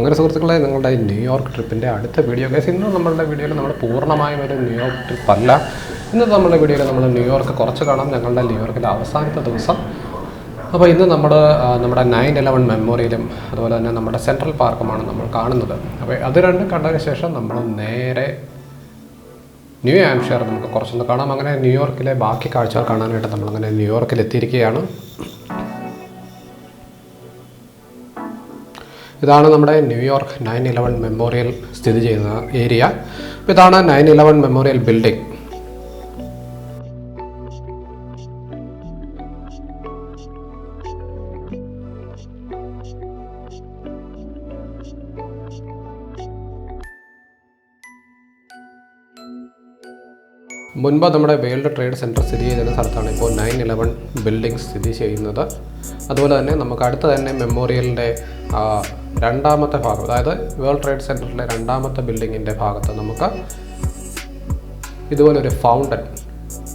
അങ്ങനെ സുഹൃത്തുക്കളെ, നിങ്ങളുടെ ന്യൂയോർക്ക് ട്രിപ്പിൻ്റെ അടുത്ത വീഡിയോ ഗൈസ്. ഇന്ന് നമ്മളുടെ വീഡിയോയിൽ നമ്മൾ പൂർണ്ണമായും ഒരു ന്യൂയോർക്ക് ട്രിപ്പ് അല്ല. ഇന്നത്തെ നമ്മുടെ വീഡിയോയിൽ നമ്മൾ ന്യൂയോർക്ക് കുറച്ച് കാണാം, ഞങ്ങളുടെ ന്യൂയോർക്കിലെ അവസാനത്തെ ദിവസം. അപ്പോൾ ഇന്ന് നമ്മുടെ 9/11 മെമ്മോറിയലും അതുപോലെ തന്നെ നമ്മുടെ സെൻട്രൽ പാർക്കുമാണ് നമ്മൾ കാണുന്നത്. അപ്പോൾ അത് രണ്ടും കണ്ടതിന് ശേഷം നമ്മൾ നേരെ ന്യൂ ഹാംപ്ഷയർ നമുക്ക് കുറച്ചൊന്ന് കാണാം. അങ്ങനെ ന്യൂയോർക്കിലെ ബാക്കി കാഴ്ചകൾ കാണാനായിട്ട് നമ്മളങ്ങനെ ന്യൂയോർക്കിൽ എത്തിയിരിക്കുകയാണ്. ഇതാണ് നമ്മുടെ ന്യൂയോർക്ക് 9/11 മെമ്മോറിയൽ സ്ഥിതി ചെയ്യുന്ന ഏരിയ. അപ്പോൾ ഇതാണ് 9/11 മെമ്മോറിയൽ ബിൽഡിംഗ്. മുൻപ് നമ്മുടെ വേൾഡ് ട്രേഡ് സെൻറ്റർ സ്ഥിതി ചെയ്യുന്ന സ്ഥലത്താണ് ഇപ്പോൾ 9/11 ബിൽഡിംഗ് സ്ഥിതി ചെയ്യുന്നത്. അതുപോലെ തന്നെ നമുക്ക് അടുത്ത് തന്നെ മെമ്മോറിയലിൻ്റെ രണ്ടാമത്തെ ഭാഗം, അതായത് വേൾഡ് ട്രേഡ് സെൻറ്ററിലെ രണ്ടാമത്തെ ബിൽഡിങ്ങിൻ്റെ ഭാഗത്ത് നമുക്ക് ഇതുപോലൊരു ഫൗണ്ടൻ,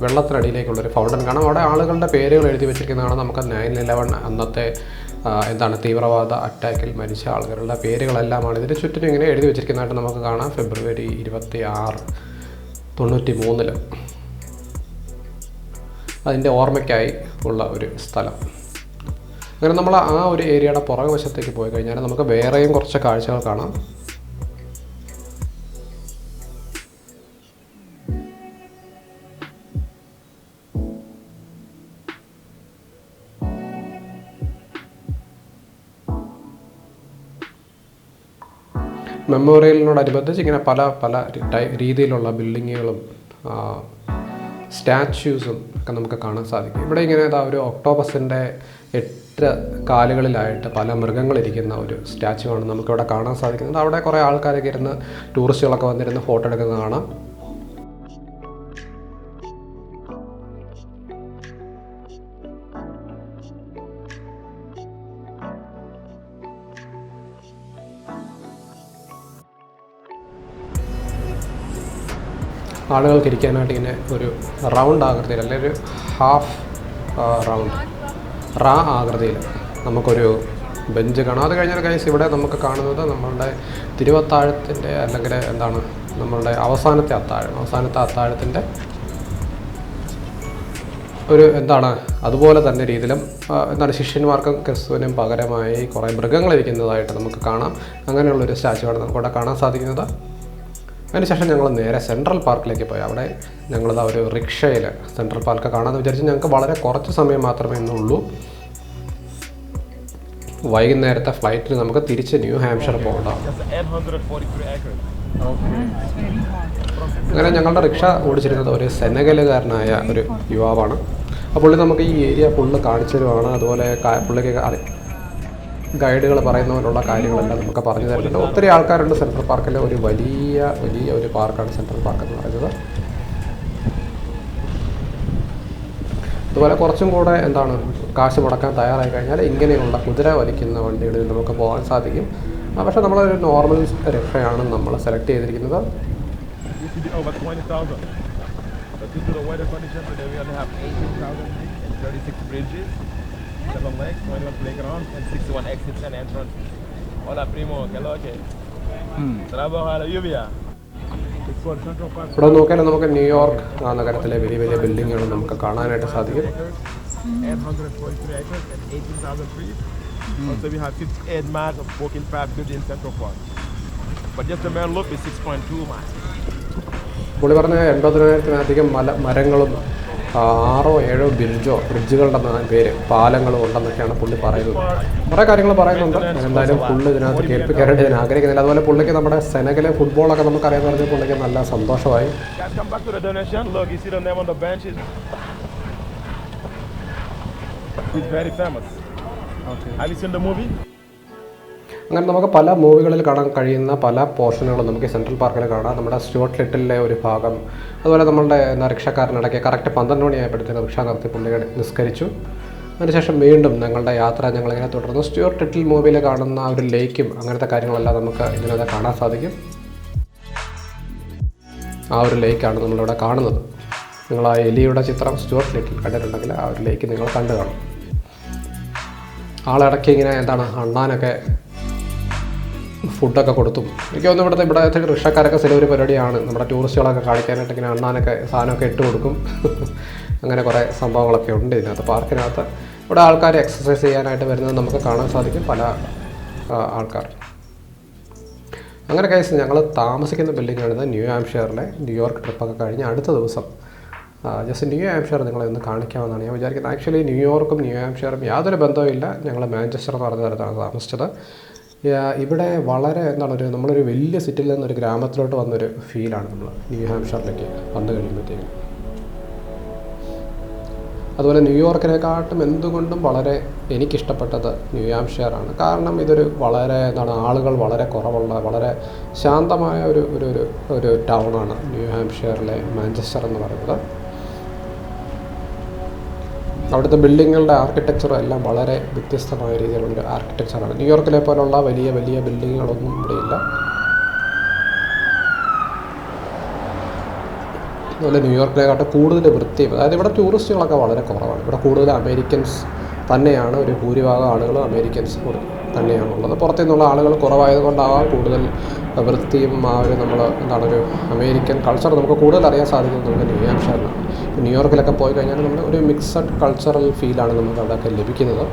വെള്ളത്തിനടിയിലേക്കുള്ളൊരു ഫൗണ്ടൻ കാണാം. അവിടെ ആളുകളുടെ പേരുകൾ എഴുതി വെച്ചിരിക്കുന്നതാണ്. നമുക്ക് 9/11 അന്നത്തെ തീവ്രവാദ അറ്റാക്കിൽ മരിച്ച ആളുകളുടെ പേരുകളെല്ലാമാണ് ഇതിന് ചുറ്റിനും ഇങ്ങനെ എഴുതി വെച്ചിരിക്കുന്നതായിട്ട് നമുക്ക് കാണാം. ഫെബ്രുവരി 26, 1993 അതിൻ്റെ ഓർമ്മയ്ക്കായി ഉള്ള ഒരു സ്ഥലം. അങ്ങനെ നമ്മൾ ആ ഒരു ഏരിയയുടെ പുറകു വശത്തേക്ക് പോയി കഴിഞ്ഞാൽ നമുക്ക് വേറെയും കുറച്ച് കാഴ്ചകൾ കാണാം. മെമ്മോറിയലിനോടനുബന്ധിച്ച് ഇങ്ങനെ പല രീതിയിലുള്ള ബിൽഡിങ്ങുകളും സ്റ്റാച്യൂസും ഒക്കെ നമുക്ക് കാണാൻ സാധിക്കും. ഇവിടെ ഇങ്ങനെ ഒരു ഒക്ടോപസിൻ്റെ 8 കാലുകളിലായിട്ട് പല മൃഗങ്ങളിരിക്കുന്ന ഒരു സ്റ്റാച്ചു ആണ് നമുക്കിവിടെ കാണാൻ സാധിക്കുന്നത്. അവിടെ കുറേ ആൾക്കാരൊക്കെ ഇരുന്ന്, ടൂറിസ്റ്റുകളൊക്കെ വന്നിരുന്ന് ഫോട്ടോ എടുക്കുന്നത് കാണാം. ആളുകൾക്ക് ഇരിക്കാനായിട്ട് ഇങ്ങനെ ഒരു റൗണ്ട് ആകൃതിയിൽ, അല്ലെങ്കിൽ ഒരു ഹാഫ് റൗണ്ട് ആകൃതിയിൽ നമുക്കൊരു ബെഞ്ച് കാണാം. അത് കഴിഞ്ഞാൽ ഗൈസ് ഇവിടെ നമുക്ക് കാണുന്നത് നമ്മളുടെ തിരുവത്താഴത്തിൻ്റെ, അല്ലെങ്കിൽ നമ്മളുടെ അവസാനത്തെ അത്താഴത്തിൻ്റെ ഒരു അതുപോലെ തന്നെ രീതിയിലും ശിഷ്യന്മാർക്കും ക്രിസ്തുവിനും പകരമായി കുറേ മൃഗങ്ങളിരിക്കുന്നതായിട്ട് നമുക്ക് കാണാം. അങ്ങനെയുള്ളൊരു സ്റ്റാച്ചുവാണ് നമുക്കിവിടെ കാണാൻ സാധിക്കുന്നത്. അതിനുശേഷം ഞങ്ങൾ നേരെ സെൻട്രൽ പാർക്കിലേക്ക് പോയി. അവിടെ ഞങ്ങളിതാ ഒരു റിക്ഷയിൽ സെൻട്രൽ പാർക്ക് കാണാമെന്ന് വിചാരിച്ച്. ഞങ്ങൾക്ക് വളരെ കുറച്ച് സമയം മാത്രമേ ഇന്നുള്ളൂ. വൈകുന്നേരത്തെ ഫ്ലൈറ്റിൽ നമുക്ക് തിരിച്ച് ന്യൂ ഹാംപ്ഷയർ പോകേണ്ടതാണ്. അങ്ങനെ ഞങ്ങളുടെ റിക്ഷ ഓടിച്ചിരുന്നത് ഒരു സെനഗലുകാരനായ ഒരു യുവാവാണ്. അപ്പോൾ പുള്ളി നമുക്ക് ഈ ഏരിയ ഫുള്ള് കാണിച്ചു തരുവാണ്. അതുപോലെ പുള്ളിക്ക് ഗൈഡുകൾ പറയുന്ന പോലുള്ള കാര്യങ്ങളെല്ലാം നമുക്ക് പറഞ്ഞു തരുന്നുണ്ട്. ഒത്തിരി ആൾക്കാരുണ്ട് സെൻട്രൽ പാർക്കിൽ. ഒരു വലിയ ഒരു പാർക്കാണ് സെൻട്രൽ പാർക്ക് എന്ന് പറയുന്നത്. അതുപോലെ കുറച്ചും കൂടെ കാശ് മുടക്കാൻ തയ്യാറായി കഴിഞ്ഞാൽ ഇങ്ങനെയുള്ള കുതിര വലിക്കുന്ന വണ്ടികളിൽ നമുക്ക് പോകാൻ സാധിക്കും. പക്ഷേ നമ്മളൊരു നോർമൽ റിക്ഷയാണ് നമ്മൾ സെലക്ട് ചെയ്തിരിക്കുന്നത്. ഇവിടെ നോക്കിയാൽ നമുക്ക് ന്യൂയോർക്ക് നഗരത്തിലെ വലിയ ബിൽഡിങ്ങുകൾ നമുക്ക് കാണാനായിട്ട് സാധിക്കും. പുള്ളി പറഞ്ഞ 80,000-ലധികം മരങ്ങളും 6-7 ബ്രിഡ്ജുകളുടെ പേര്, പാലങ്ങളും ഉണ്ടെന്നൊക്കെയാണ് പുള്ളി പറയുന്നത്. കുറേ കാര്യങ്ങൾ പറയുന്നുണ്ട്. എന്തായാലും പുള്ളി ഇതിനകത്ത് കേൾപ്പിക്കാനായിട്ട് ഞാൻ ആഗ്രഹിക്കുന്നില്ല. അതുപോലെ പുള്ളിക്ക് നമ്മുടെ സെനഗലെ ഫുട്ബോളൊക്കെ നമുക്കറിയാമെന്ന് പറഞ്ഞാൽ പുള്ളിക്ക് നല്ല സന്തോഷമായി. അങ്ങനെ നമുക്ക് പല മൂവികളിൽ കാണാൻ കഴിയുന്ന പല പോർഷനുകളും നമുക്ക് സെൻട്രൽ പാർക്കിൽ കാണാം. നമ്മുടെ സ്റ്റുവർട്ട് ലിറ്റിലിലെ ഒരു ഭാഗം, അതുപോലെ നമ്മളുടെ റിക്ഷക്കാരനിടയ്ക്ക് കറക്റ്റ് 12 മണിയായപ്പോഴത്തേക്ക് റിക്ഷ നിർത്തി പുള്ളി നിസ്കരിച്ചു. അതിനുശേഷം വീണ്ടും ഞങ്ങളുടെ യാത്ര ഞങ്ങളിങ്ങനെ തുടർന്നു. സ്റ്റുവർട്ട് ലിറ്റിൽ മൂവിയിൽ കാണുന്ന ഒരു ലേക്കും അങ്ങനത്തെ കാര്യങ്ങളെല്ലാം നമുക്ക് ഇതിനകത്ത് കാണാൻ സാധിക്കും. ആ ഒരു ലേക്കാണ് നമ്മളിവിടെ കാണുന്നത്. നിങ്ങൾ ആ എലിയുടെ ചിത്രം സ്റ്റുവർട്ട് ലിറ്റിൽ കണ്ടിട്ടുണ്ടെങ്കിൽ ആ ഒരു ലേക്ക് നിങ്ങൾ കണ്ടു കാണും. ആളിടയ്ക്ക് ഇങ്ങനെ അണ്ണാനൊക്കെ ഫുഡൊക്കെ കൊടുത്തും എനിക്ക് തോന്നുന്നു ഇവിടുത്തെ റിക്ഷക്കാരൊക്കെ സ്ഥിരം ഒരു പരിപാടിയാണ്. നമ്മുടെ ടൂറിസ്റ്റുകളൊക്കെ കാണിക്കാനായിട്ട് ഇങ്ങനെ അണ്ണാനൊക്കെ സാധനമൊക്കെ ഇട്ട് കൊടുക്കും. അങ്ങനെ കുറേ സംഭവങ്ങളൊക്കെ ഉണ്ട് ഇതിനകത്ത്. പാർക്കിനകത്ത് ഇവിടെ ആൾക്കാർ എക്സസൈസ് ചെയ്യാനായിട്ട് വരുന്നത് നമുക്ക് കാണാൻ സാധിക്കും, പല ആൾക്കാർ. അങ്ങനെ കേസ് ഞങ്ങൾ താമസിക്കുന്ന ബിൽഡിങ്ങാണിത്. ന്യൂ ഹാംപ്ഷയറിലെ ന്യൂയോർക്ക് ട്രിപ്പൊക്കെ കഴിഞ്ഞ് അടുത്ത ദിവസം ജസ്റ്റ് ന്യൂ ഹാംപ്ഷയർ നിങ്ങളെ ഒന്ന് കാണിക്കാമെന്നാണ് ഞാൻ വിചാരിക്കുന്നത്. ആക്ച്വലി ന്യൂയോർക്കും ന്യൂ ഹാംപ്ഷയറും യാതൊരു ബന്ധവുമില്ല. ഞങ്ങൾ മാഞ്ചസ്റ്റർ എന്ന് പറഞ്ഞ സ്ഥലത്താണ് താമസിച്ചത്. ഇവിടെ വളരെ നമ്മളൊരു വലിയ സിറ്റിയിൽ നിന്നൊരു ഗ്രാമത്തിലോട്ട് വന്നൊരു ഫീലാണ് നമ്മൾ ന്യൂ ഹാംപ്ഷയറിലേക്ക് വന്നു കഴിയുമ്പോഴത്തേക്കും. അതുപോലെ ന്യൂയോർക്കിനെക്കാട്ടും എന്തുകൊണ്ടും വളരെ എനിക്കിഷ്ടപ്പെട്ടത് ന്യൂ ഹാംപ്ഷയറാണ്. കാരണം ഇതൊരു വളരെ ആളുകൾ വളരെ കുറവുള്ള വളരെ ശാന്തമായ ഒരു ടൗണാണ് ന്യൂ ഹാംപ്ഷയറിലെ മാഞ്ചസ്റ്റർ എന്ന് പറയുന്നത്. അവിടുത്തെ ബിൽഡിങ്ങുകളുടെ ആർക്കിടെക്ചറും എല്ലാം വളരെ വ്യത്യസ്തമായ രീതിയിലുള്ള ആർക്കിടെക്ചറാണ്. ന്യൂയോർക്കിലെ പോലുള്ള വലിയ വലിയ ബിൽഡിങ്ങുകളൊന്നും ഇവിടെയില്ല. അതുപോലെ ന്യൂയോർക്കിനെക്കാട്ടും കൂടുതൽ വൃത്തിയും, അതായത് ഇവിടെ ടൂറിസ്റ്റുകളൊക്കെ വളരെ കുറവാണ്. ഇവിടെ കൂടുതൽ അമേരിക്കൻസ് തന്നെയാണ്, ഒരു ഭൂരിഭാഗം ആളുകളും അമേരിക്കൻസ് തന്നെയാണുള്ളത്. പുറത്തു നിന്നുള്ള ആളുകൾ കുറവായതുകൊണ്ടാവാം കൂടുതൽ വൃത്തിയും ഒരു അമേരിക്കൻ കൾച്ചർ നമുക്ക് കൂടുതൽ അറിയാൻ സാധിക്കുന്നത് നമുക്ക് ന്യൂ ഹാംപ്ഷയറിലാണ്. ന്യൂയോർക്കിലൊക്കെ പോയി കഴിഞ്ഞാൽ നമ്മൾ ഒരു മിക്സഡ് കൾച്ചറൽ ഫീലാണ് നമുക്ക് അവിടെയൊക്കെ ലഭിക്കുന്നത്.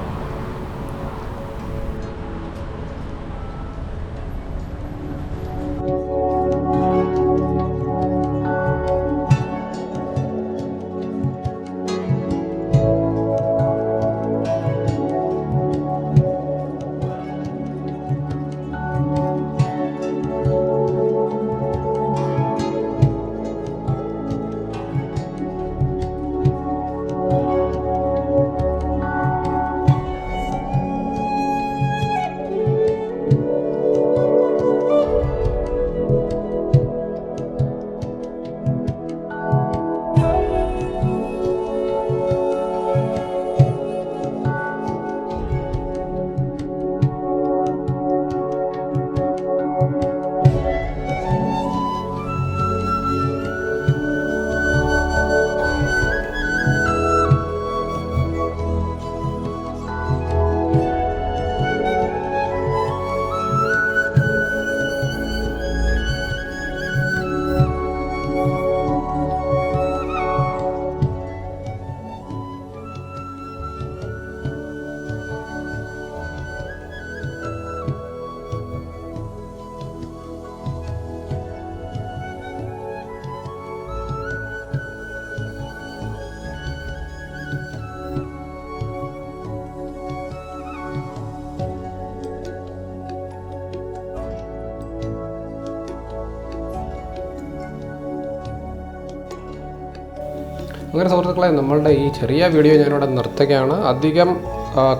അങ്ങനെ സുഹൃത്തുക്കളെ, നമ്മളുടെ ഈ ചെറിയ വീഡിയോ ഞാനിവിടെ നിർത്തുകയാണ്. അധികം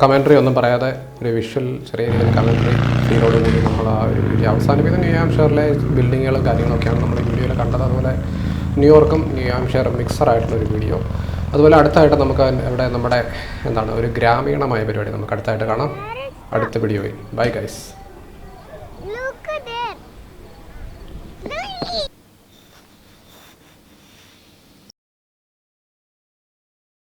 കമൻട്രി ഒന്നും പറയാതെ ഒരു വിഷ്വൽ ചെറിയ രീതിയിൽ കമൻട്രി ഫീലോടുകൂടി നമ്മൾ ആ ഒരു വീഡിയോ അവസാനിപ്പിക്കുന്നത്. ന്യൂ ഹാംപ്ഷയറിലെ ബിൽഡിങ്ങുകളും കാര്യങ്ങളൊക്കെയാണ് നമ്മൾ ഈ വീഡിയോയിൽ കണ്ടത്. അതുപോലെ ന്യൂയോർക്കും ന്യൂ ഹാംപ്ഷയറും മിക്സറായിട്ടുള്ളൊരു വീഡിയോ. അതുപോലെ അടുത്തായിട്ട് നമുക്ക് ഇവിടെ നമ്മുടെ ഒരു ഗ്രാമീണമായ പരിപാടി നമുക്ക് അടുത്തായിട്ട് കാണാം അടുത്ത വീഡിയോയിൽ. Bye guys.